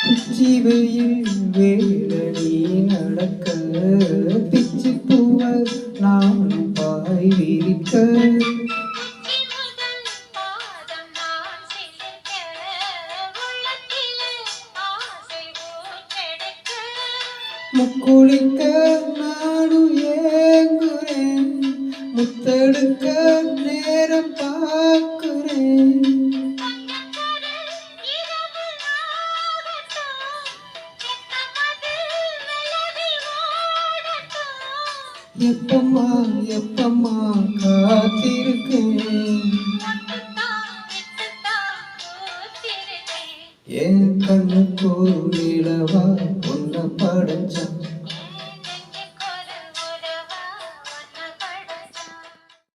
உச்சி வெயில் வேலடி நடக்க பிச்சி பூவ நான் பாய் விரிக்க முக்குளிக்க நாடு ஏங்குறேன் முத்தெடுக்க